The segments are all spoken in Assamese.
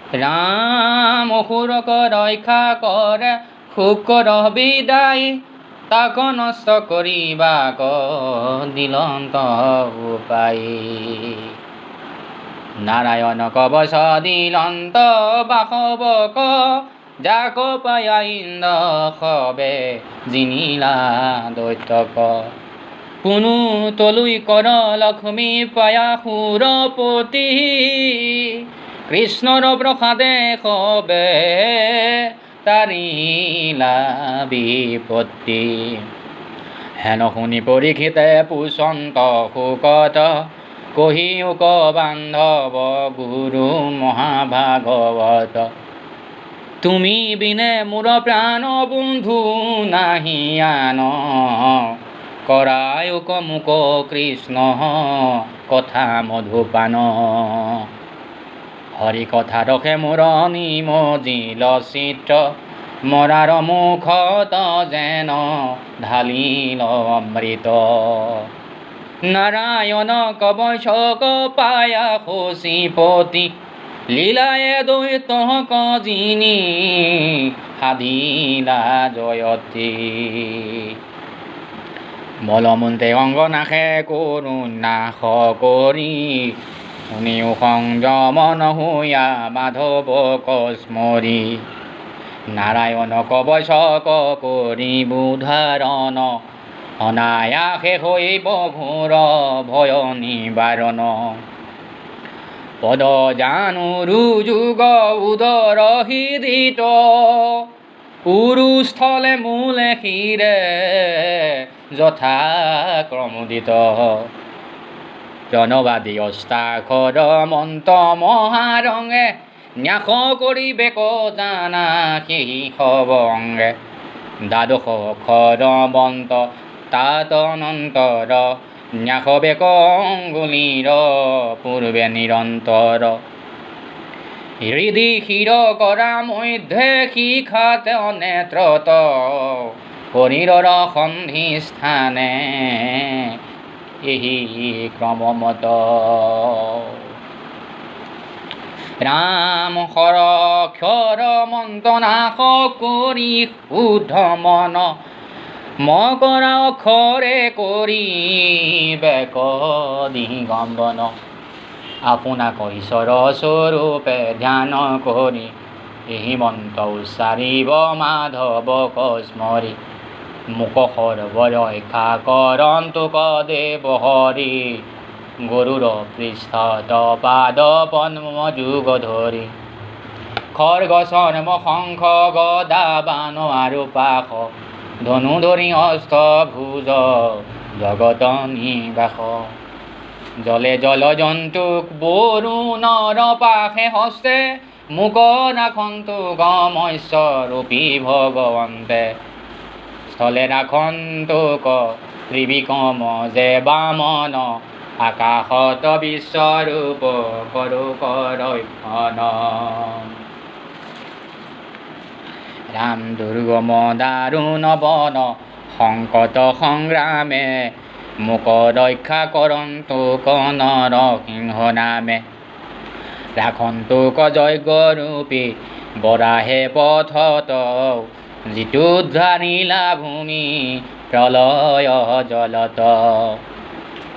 ৰাম অসুৰক ৰক্ষা কৰে শুকৰ বিদায় তাক নষ্ট কৰিবাক দিলন্ত উপায় নাৰায়ণ কবচ দিলন্ত বাসবক যাক পায়া ইন্দ্ৰ সবে জিনিলা দৈত্যক পুনু তলুই কৰ লক্ষ্মী পায়া সুৰপতি কৃষ্ণৰ প্ৰসাদে সবে তাৰিলা বিপত্তি হেন শুনি পৰীক্ষিতে পুষন্ত শোকত কহিউক বান্ধৱ গুৰু মহাভাগৱত তুমি বিনে মোৰ প্ৰাণ বন্ধু নাহি আন কৰায়ুক মোক কৃষ্ণ কথা মধুপান হৰি কথা ৰখে মোৰ নিমজিল চিত্ৰ মৰাৰ মুখত যেন ঢালিল অমৃত নাৰায়ণ কবচক পায়া শশীপতি লীলায়ে দৈত্যক জিনি সাধিলা জয়তী মলমন্তে অংগনাশে কৰোণাশ কৰি শুনিও সংযমন হৈয়া মাধৱক স্মৰি নাৰায়ণ কবচক কৰিব ধাৰণ অনায়াসে হৈব ঘোৰ ভয় নিবাৰণ পদ জানুৰু যুগ উদৰ হৃদিত উৰুস্থলে মূলে শিৰে যথা ক্ৰমোদিত জনবাদী অষ্টাক্ষৰ মন্ত্ৰ মহাৰঙে ন্যাস কৰিবেক জানা সেই সবংগে দ্বাদশ অক্ষৰ বন্ত তাত অনন্তৰ ন্যাসবেক অঙ্গুলীৰ পূৰ্বে নিৰন্তৰ হৃদি শিৰ কৰা মধ্যে শিখাতে নেত্ৰত শৰীৰৰ সন্ধিস্থানে এহি ক্ৰমমত ৰাম হৰ অক্ষৰ মন্ত্ৰ নাশ কৰি শুদ্ধ মন মকৰা অক্ষৰে কৰি বেক দিগম্বন আপোনাক ঈশ্বৰ স্বৰূপে ধ্যান কৰি এই মন্ত্ৰ উচ্চাৰিব মাধৱক স্মৰি মুক সৰ্বৰক্ষা কৰন্তোক দেৱ হৰি গৰুৰ পৃষ্ঠত পাদ পদ্ম যুগ ধৰি খৰ্গ চৰ্ম শংখ গদা বাণ আৰু পাশ ধনু ধৰি হস্ত ভুজ জগত নিবাস জলে জল জন্তুক বৰুণৰ পাশে হস্তে মুক ৰাখন্তুক মৎস্যৰূপী ভগৱন্তে স্থলে ৰাখন্তুক ত্ৰিবিক্ৰম যে বামন আকাশত বিশ্বৰূপ কৰোক ৰক্ষণ ৰাম দুৰ্গম দাৰুণ বন সংকট সংগ্ৰামে মোক ৰক্ষা কৰন্তোক নৰসিংহ নামে ৰাখন্তোক যজ্ঞৰূপী বৰাহে পথত যিটো ধাৰিলা ভূমি প্ৰলয় জলত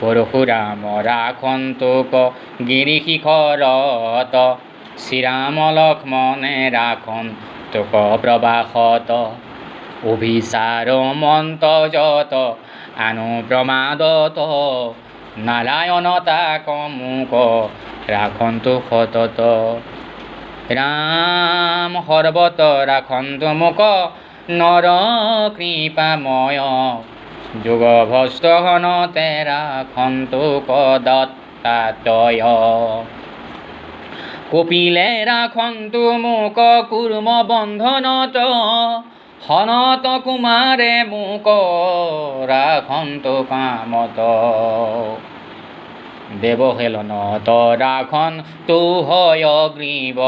পৰশুৰাম ৰাখন্তোক গিৰি শিখৰত শ্ৰীৰাম লক্ষ্মণে ৰাখন্তোক প্ৰবাসত অভিচাৰ মন্ত্ৰ যত আনু প্ৰমাদত নাৰায়ণ তাক মোক ৰাখন্তু সতত ৰাম সৰ্বত ৰাখন্তু মোক নৰ কৃপাময় যোগ ভস্ত হনতে ৰাখন্তোক দত্তাতয় কপিলে ৰাখন্তু মোক কুৰ্ম বন্ধনত হনত কুমাৰে মোক ৰাখন্তু কামত দেৱহেলনত ৰাখন্তু হয় গ্ৰীব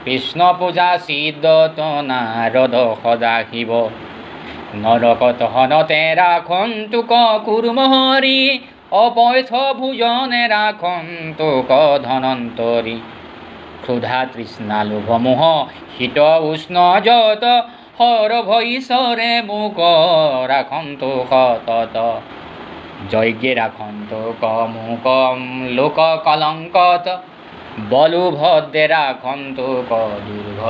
কৃষ্ণ পূজা সিদ্ধত নাৰদ সদা শিৱ নৰকত হনতে ৰাখন্তোক কুৰ্ম হৰি অপৈথ ভোজনে ৰাখন্তোক ধনন্তৰী ক্ষুধা তৃষ্ণা লোভ মোহ শীত উষ্ণ যত হর ভৈসরে মুক রাখন্তু সতত যজ্ঞে রাখন্তু মুক লোক কলঙ্কত বলুভদ্রে রাখন্তু দুর্গ